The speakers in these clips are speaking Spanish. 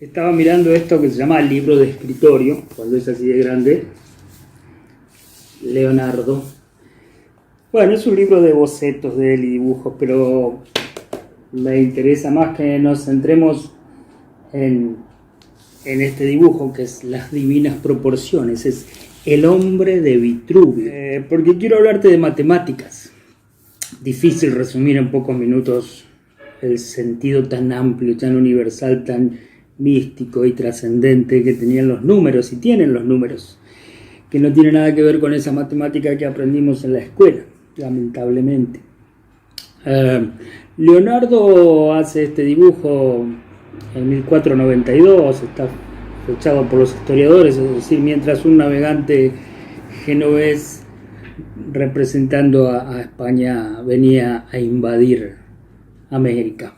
Estaba mirando esto que se llama el libro de escritorio, cuando es así de grande, Leonardo. Bueno, es un libro de bocetos de él y dibujos, pero me interesa más que nos centremos en este dibujo, que es las divinas proporciones, es el hombre de Vitruvio. Porque quiero hablarte de matemáticas. Difícil resumir en pocos minutos el sentido tan amplio, tan universal, tan místico y trascendente que tenían los números y tienen los números, que no tiene nada que ver con esa matemática que aprendimos en la escuela, lamentablemente. Leonardo hace este dibujo en 1492, está fechado por los historiadores, es decir, mientras un navegante genovés representando a España venía a invadir América.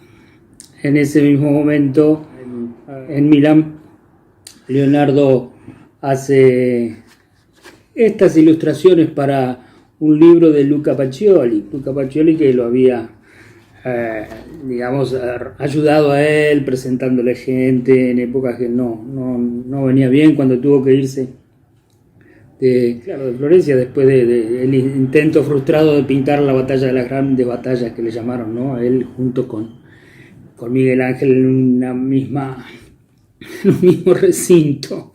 En ese mismo momento, en Milán, Leonardo hace estas ilustraciones para un libro de Luca Pacioli. Luca Pacioli, que lo había, ayudado a él, presentándole gente en épocas que no venía bien, cuando tuvo que irse de Florencia, después del intento frustrado de pintar la batalla de las grandes batallas que le llamaron, ¿no? Él junto con Miguel Ángel en un mismo recinto.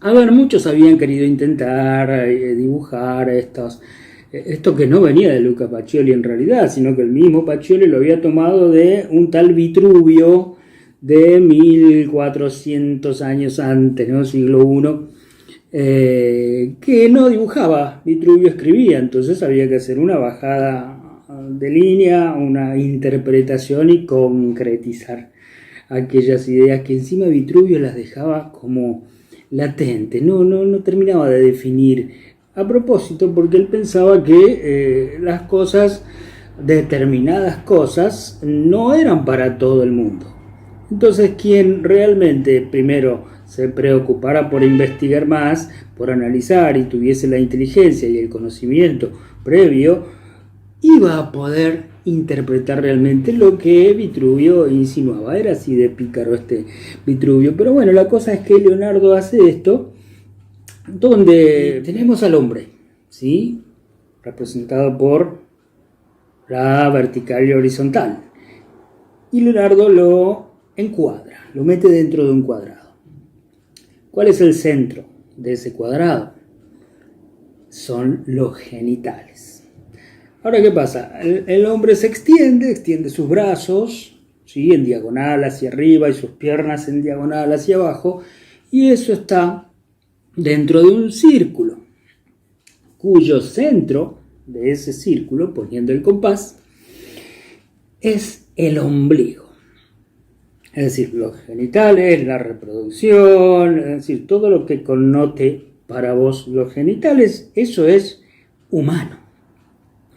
A ver, muchos habían querido intentar dibujar esto que no venía de Luca Pacioli en realidad, sino que el mismo Pacioli lo había tomado de un tal Vitruvio de 1400 años antes, ¿no? Siglo I, que no dibujaba, Vitruvio escribía, entonces había que hacer una bajada de línea, una interpretación y concretizar aquellas ideas que encima Vitruvio las dejaba como latentes, no terminaba de definir, a propósito, porque él pensaba que las cosas, determinadas cosas, no eran para todo el mundo. Entonces, quien realmente primero se preocupara por investigar más, por analizar y tuviese la inteligencia y el conocimiento previo, iba a poder interpretar realmente lo que Vitruvio insinuaba. Era así de pícaro este Vitruvio. Pero bueno, la cosa es que Leonardo hace esto, donde tenemos al hombre, ¿sí? Representado por la vertical y horizontal. Y Leonardo lo encuadra, lo mete dentro de un cuadrado. ¿Cuál es el centro de ese cuadrado? Son los genitales. Ahora, ¿qué pasa? El hombre se extiende sus brazos, ¿sí?, en diagonal hacia arriba y sus piernas en diagonal hacia abajo, y eso está dentro de un círculo, cuyo centro de ese círculo, poniendo el compás, es el ombligo. Es decir, los genitales, la reproducción, es decir, todo lo que connote para vos los genitales, eso es humano,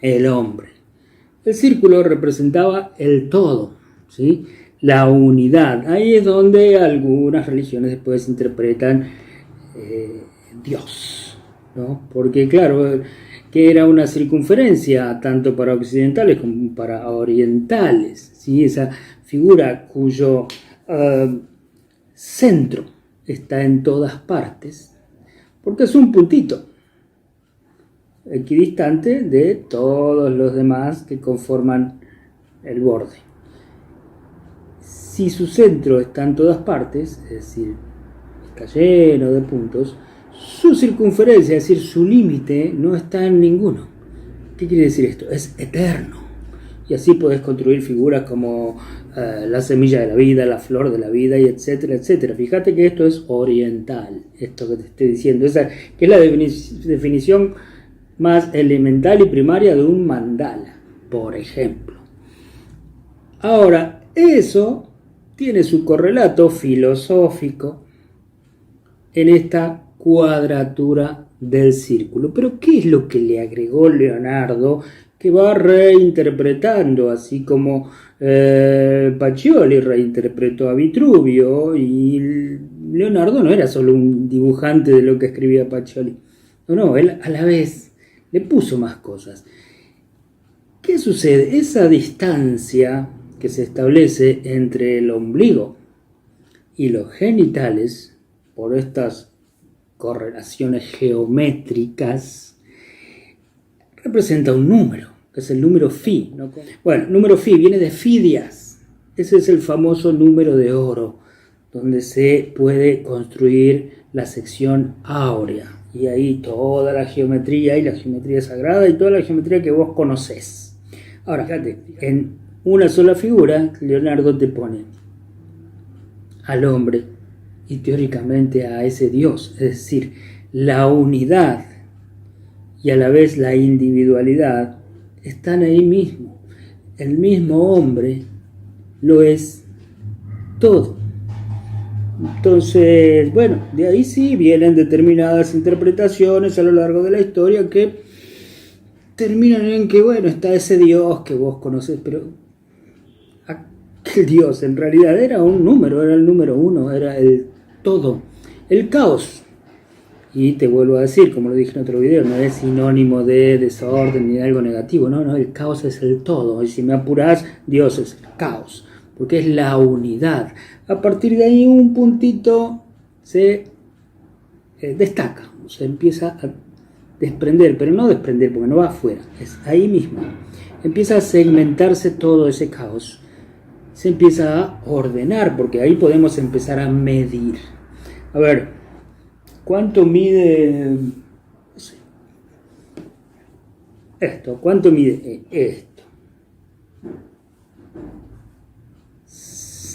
el hombre. El círculo representaba el todo, ¿sí?, la unidad. Ahí es donde algunas religiones después interpretan Dios, ¿no? Porque claro, que era una circunferencia tanto para occidentales como para orientales, ¿sí? Esa figura cuyo centro está en todas partes, porque es un puntito equidistante de todos los demás que conforman el borde. Si su centro está en todas partes, es decir, está lleno de puntos, su circunferencia, es decir, su límite, no está en ninguno. ¿Qué quiere decir esto? Es eterno. Y así podés construir figuras como la semilla de la vida, la flor de la vida, y etcétera, etcétera. Fíjate que esto es oriental, esto que te estoy diciendo, esa que es la definición más elemental y primaria de un mandala, por ejemplo. Ahora, eso tiene su correlato filosófico en esta cuadratura del círculo. Pero ¿qué es lo que le agregó Leonardo, que va reinterpretando, así como Pacioli reinterpretó a Vitruvio? Y Leonardo no era solo un dibujante de lo que escribía Pacioli. No, él a la vez le puso más cosas. ¿Qué sucede? Esa distancia que se establece entre el ombligo Y los genitales, por estas correlaciones geométricas, representa un número, que es el número phi, ¿no? Bueno, número phi viene de Fidias. Ese es el famoso número de oro, donde se puede construir la sección áurea. Y ahí toda la geometría, y la geometría sagrada, y toda la geometría que vos conocés. Ahora, fíjate, en una sola figura, Leonardo te pone al hombre y teóricamente a ese Dios, es decir, la unidad y a la vez la individualidad están ahí mismo. El mismo hombre lo es todo. Entonces, bueno, de ahí sí vienen determinadas interpretaciones a lo largo de la historia que terminan en que, bueno, está ese Dios que vos conocés, pero aquel Dios en realidad era un número, era el número uno, era el todo, el caos. Y te vuelvo a decir, como lo dije en otro video, no es sinónimo de desorden ni de algo negativo, no, el caos es el todo. Y si me apurás, Dios es el caos, porque es la unidad. A partir de ahí un puntito se destaca, se empieza a desprender, pero no desprender porque no va afuera, es ahí mismo. Empieza a segmentarse todo ese caos, se empieza a ordenar, porque ahí podemos empezar a medir. A ver, ¿cuánto mide, no sé, esto? ¿Cuánto mide esto?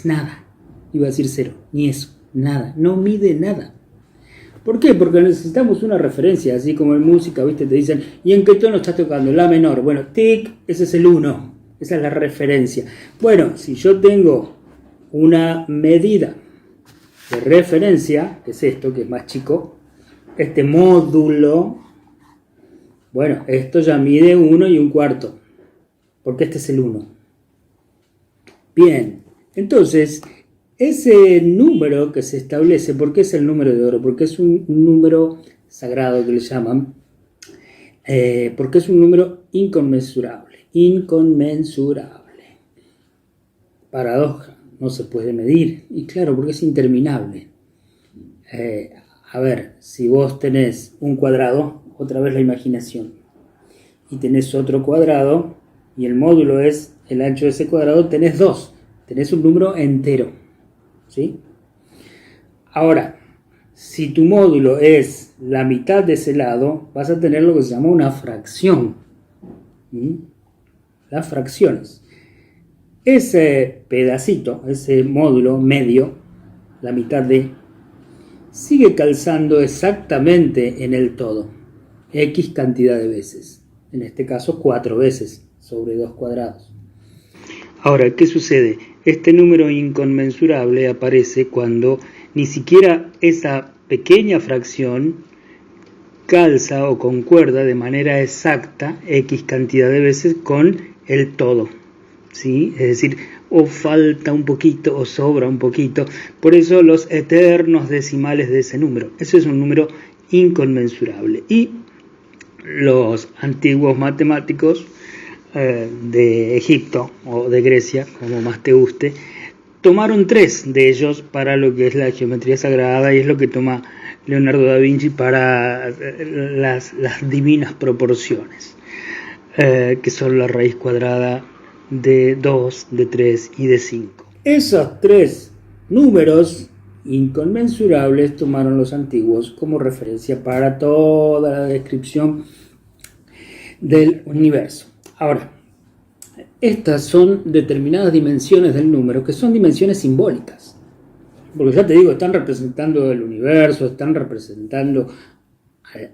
Nada. Iba a decir cero, ni eso, nada, no mide nada. ¿Por qué? Porque necesitamos una referencia, así como en música, ¿viste? Te dicen, ¿y en qué tono estás tocando? La menor. Bueno, tic, ese es el 1, esa es la referencia. Bueno, si yo tengo una medida de referencia, que es esto, que es más chico, este módulo, bueno, esto ya mide 1 1/4, porque este es el 1. Bien, entonces, ese número que se establece, ¿por qué es el número de oro? Porque es un número sagrado que le llaman, porque es un número inconmensurable. Paradoja, no se puede medir. Y claro, porque es interminable. A ver, si vos tenés un cuadrado, otra vez la imaginación, y tenés otro cuadrado, y el módulo es el ancho de ese cuadrado, tenés 2. Tenés un número entero. ¿Sí? Ahora, si tu módulo es la mitad de ese lado, vas a tener lo que se llama una fracción. Las fracciones. Ese pedacito, ese módulo medio, la mitad de, sigue calzando exactamente en el todo. X cantidad de veces. En este caso, 4 veces sobre 2 cuadrados. Ahora, ¿qué sucede? Este número inconmensurable aparece cuando ni siquiera esa pequeña fracción calza o concuerda de manera exacta X cantidad de veces con el todo, ¿sí? Es decir, o falta un poquito o sobra un poquito. Por eso los eternos decimales de ese número. Eso es un número inconmensurable. Y los antiguos matemáticos de Egipto o de Grecia, como más te guste, tomaron 3 de ellos para lo que es la geometría sagrada, y es lo que toma Leonardo da Vinci para las divinas proporciones, que son la raíz cuadrada de 2, de 3 y de 5. Esos 3 números inconmensurables tomaron los antiguos como referencia para toda la descripción del universo. Ahora, estas son determinadas dimensiones del número, que son dimensiones simbólicas. Porque ya te digo, están representando el universo, están representando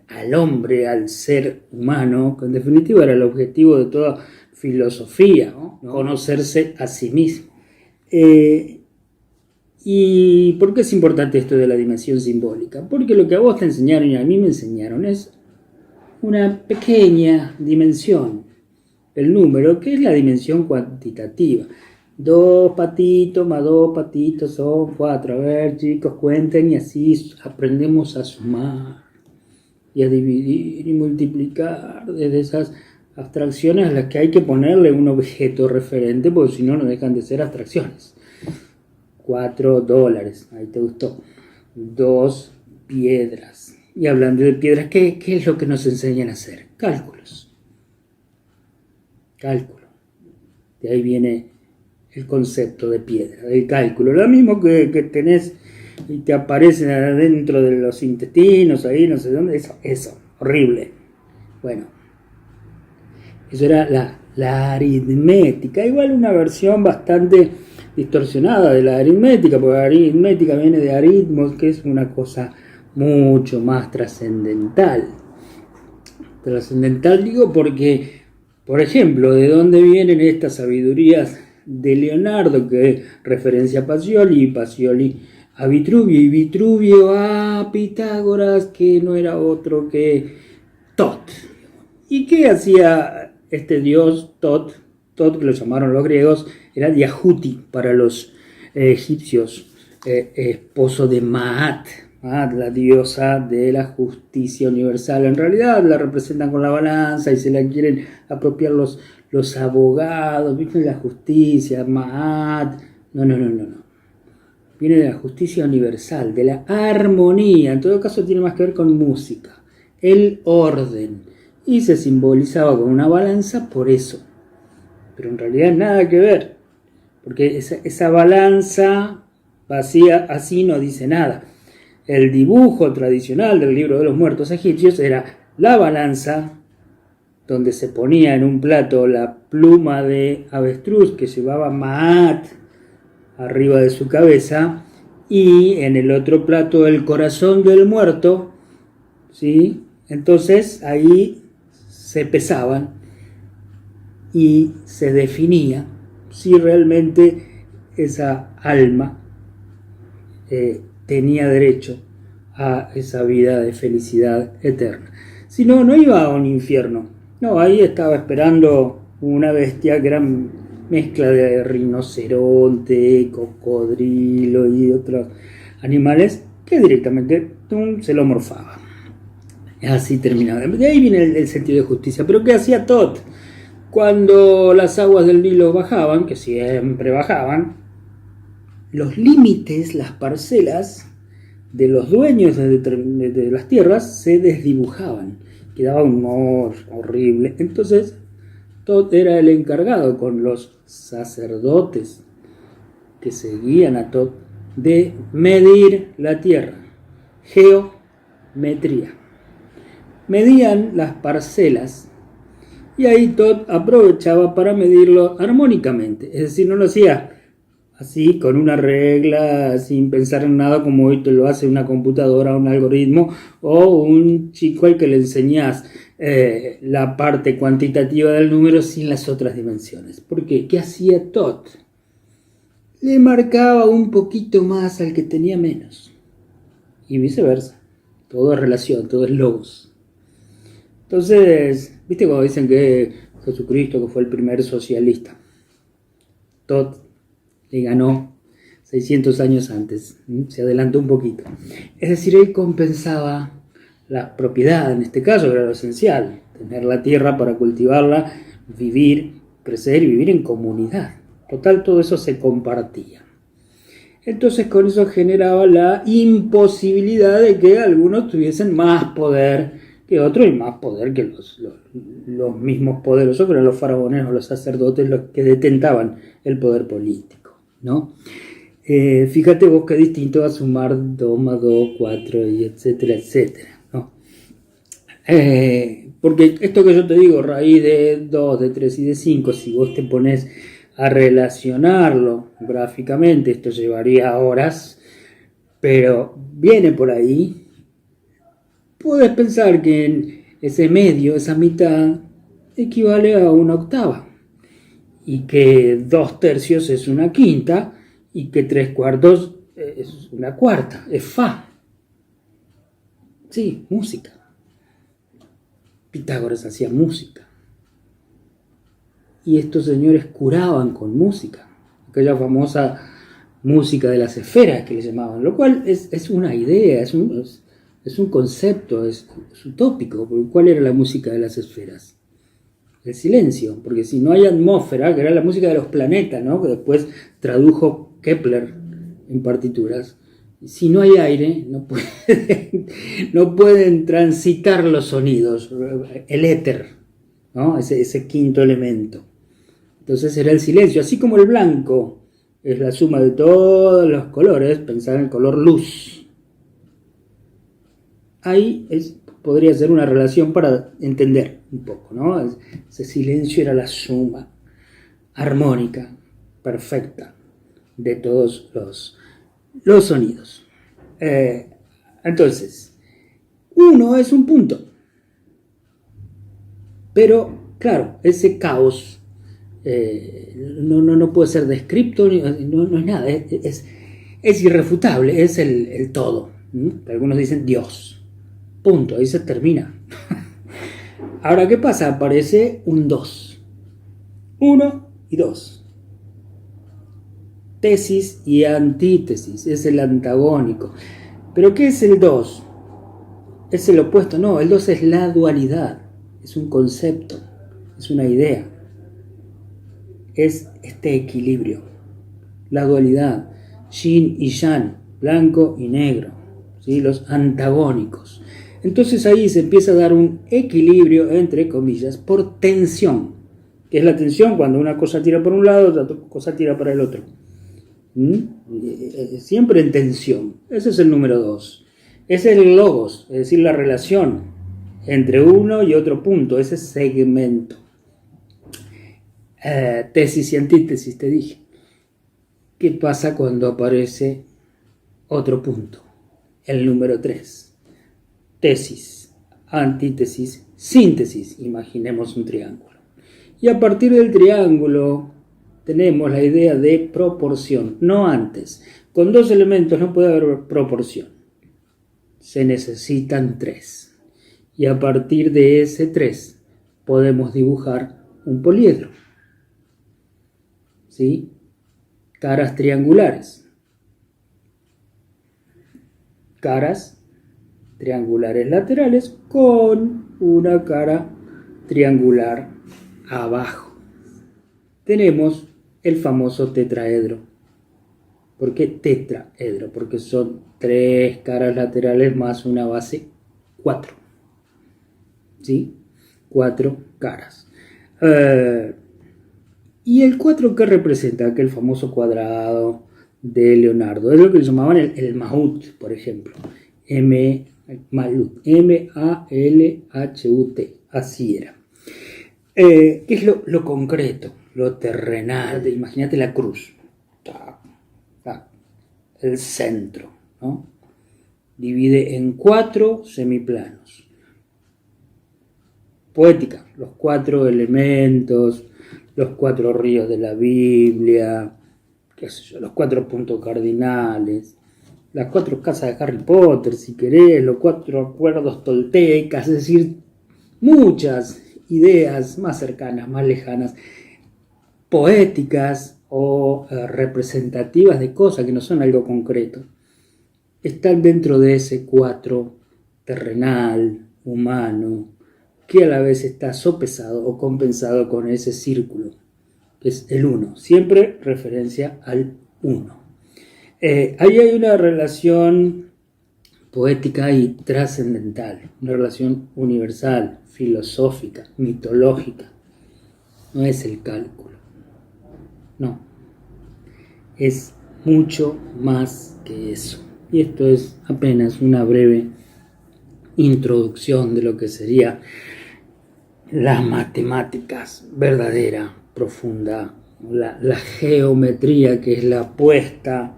al hombre, al ser humano, que en definitiva era el objetivo de toda filosofía, ¿no? Conocerse a sí mismo. ¿Y por qué es importante esto de la dimensión simbólica? Porque lo que a vos te enseñaron y a mí me enseñaron es una pequeña dimensión, el número, que es la dimensión cuantitativa. 2 patitos más 2 patitos son 4. A ver, chicos, cuenten, y así aprendemos a sumar y a dividir y multiplicar desde esas abstracciones a las que hay que ponerle un objeto referente, porque si no, no dejan de ser abstracciones. $4. Ahí te gustó. 2 piedras. Y hablando de piedras, ¿qué es lo que nos enseñan a hacer? Cálculos. Cálculo. De ahí viene el concepto de piedra, del cálculo. Lo mismo que tenés y te aparece adentro de los intestinos, ahí no sé dónde. Eso, horrible. Bueno, eso era la aritmética. Igual una versión bastante distorsionada de la aritmética, porque la aritmética viene de aritmos, que es una cosa mucho más trascendental. Trascendental digo porque, por ejemplo, ¿de dónde vienen estas sabidurías de Leonardo, que referencia a Pacioli, y Pacioli a Vitruvio, y Vitruvio a Pitágoras, que no era otro que Tot? ¿Y qué hacía este dios Tot? Tot, que lo llamaron los griegos, era Yahuti para los egipcios, esposo de Maat, la diosa de la justicia universal. En realidad la representan con la balanza y se la quieren apropiar los abogados, ¿viste? La justicia, Maat. No. Viene de la justicia universal, de la armonía. En todo caso tiene más que ver con música, el orden. Y se simbolizaba con una balanza por eso. Pero en realidad nada que ver, porque esa balanza vacía así no dice nada. El dibujo tradicional del libro de los muertos egipcios era la balanza, donde se ponía en un plato la pluma de avestruz que llevaba Maat arriba de su cabeza, y en el otro plato el corazón del muerto, ¿sí? Entonces ahí se pesaban y se definía si realmente esa alma tenía derecho a esa vida de felicidad eterna. Si no, no iba a un infierno. No, ahí estaba esperando una bestia que era mezcla de rinoceronte, cocodrilo y otros animales que directamente se lo morfaba. Así terminaba. De ahí viene el sentido de justicia. Pero ¿qué hacía Tot? Cuando las aguas del Nilo bajaban, que siempre bajaban, los límites, las parcelas de los dueños de las tierras se desdibujaban. Quedaba un humor horrible. Entonces, Tot era el encargado con los sacerdotes que seguían a Tot de medir la tierra. Geometría. Medían las parcelas y ahí Tot aprovechaba para medirlo armónicamente. Es decir, no lo hacía así con una regla sin pensar en nada como hoy te lo hace una computadora, un algoritmo o un chico al que le enseñas la parte cuantitativa del número sin las otras dimensiones. ¿Por qué? ¿Qué hacía Tot? Le marcaba un poquito más al que tenía menos y viceversa. Todo es relación, todo es logos. Entonces, ¿viste cuando dicen que Jesucristo, que fue el primer socialista, Tot le ganó 600 años antes, se adelantó un poquito? Es decir, él compensaba la propiedad, en este caso era lo esencial, tener la tierra para cultivarla, vivir, crecer y vivir en comunidad. Total, todo eso se compartía. Entonces con eso generaba la imposibilidad de que algunos tuviesen más poder que otros y más poder que los mismos poderosos, que eran los faraones o los sacerdotes los que detentaban el poder político, ¿no? Fíjate vos qué distinto a sumar 2 más 2, 4 y etcétera, etcétera, ¿no? Porque esto que yo te digo, raíz de 2, de 3 y de 5, si vos te pones a relacionarlo gráficamente, esto llevaría horas, pero viene por ahí. Puedes pensar que en ese medio, esa mitad, equivale a una octava, y que 2/3 es una quinta, y que 3/4 es una cuarta, es fa. Sí, música. Pitágoras hacía música. Y estos señores curaban con música, aquella famosa música de las esferas que le llamaban, lo cual es una idea, es un concepto, es utópico. Porque ¿cuál era la música de las esferas? El silencio, porque si no hay atmósfera, que era la música de los planetas, ¿no? Que después tradujo Kepler en partituras, si no hay aire, no pueden transitar los sonidos, el éter, ¿no? Ese quinto elemento. Entonces será el silencio, así como el blanco es la suma de todos los colores, pensar en el color luz. Ahí podría ser una relación para entender un poco, ¿no? Ese silencio era la suma armónica, perfecta, de todos los sonidos. Entonces, uno es un punto, pero claro, ese caos no puede ser descripto, no es nada, es irrefutable, es el todo. Algunos dicen Dios, punto, ahí se termina. Ahora, ¿qué pasa? Aparece un 2, 1 y 2. Tesis y antítesis, es el antagónico. ¿Pero qué es el 2? ¿Es el opuesto? No, el 2 es la dualidad, es un concepto, es una idea. Es este equilibrio, la dualidad, yin y yang, blanco y negro, ¿sí? Los antagónicos. Entonces ahí se empieza a dar un equilibrio, entre comillas, por tensión, que es la tensión cuando una cosa tira por un lado, otra cosa tira para el otro. Siempre en tensión. Ese es el número 2. Ese es el logos, es decir, la relación entre uno y otro punto, ese segmento. Tesis y antítesis, te dije. ¿Qué pasa cuando aparece otro punto? El número 3. Tesis, antítesis, síntesis. Imaginemos un triángulo. Y a partir del triángulo tenemos la idea de proporción, no antes. Con 2 elementos no puede haber proporción. Se necesitan 3. Y a partir de ese 3 podemos dibujar un poliedro. ¿Sí? Caras triangulares. Caras triangulares laterales con una cara triangular abajo. Tenemos el famoso tetraedro. ¿Por qué tetraedro? Porque son 3 caras laterales más una base, 4. ¿Sí? 4 caras. ¿Y el 4 qué representa? Aquel famoso cuadrado de Leonardo. Es lo que le llamaban el Mahut, por ejemplo. M-A-L-H-U-T. Así era. ¿Qué es lo concreto? Lo terrenal. Imagínate la cruz. El centro, ¿no? Divide en 4 semiplanos. Poética. Los 4 elementos, los 4 ríos de la Biblia, qué sé yo, los 4 puntos cardinales, las 4 casas de Harry Potter, si querés, los 4 acuerdos toltecas, es decir, muchas ideas más cercanas, más lejanas, poéticas o representativas de cosas que no son algo concreto, están dentro de ese 4 terrenal, humano, que a la vez está sopesado o compensado con ese círculo, que es el 1, siempre referencia al 1. Ahí hay una relación poética y trascendental, una relación universal, filosófica, mitológica. No es el cálculo, no, es mucho más que eso. Y esto es apenas una breve introducción de lo que sería las matemáticas verdadera, profunda, la geometría, que es la puesta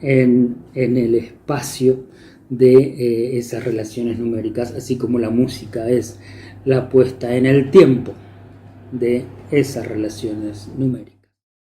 en el espacio de esas relaciones numéricas, así como la música es la puesta en el tiempo de esas relaciones numéricas.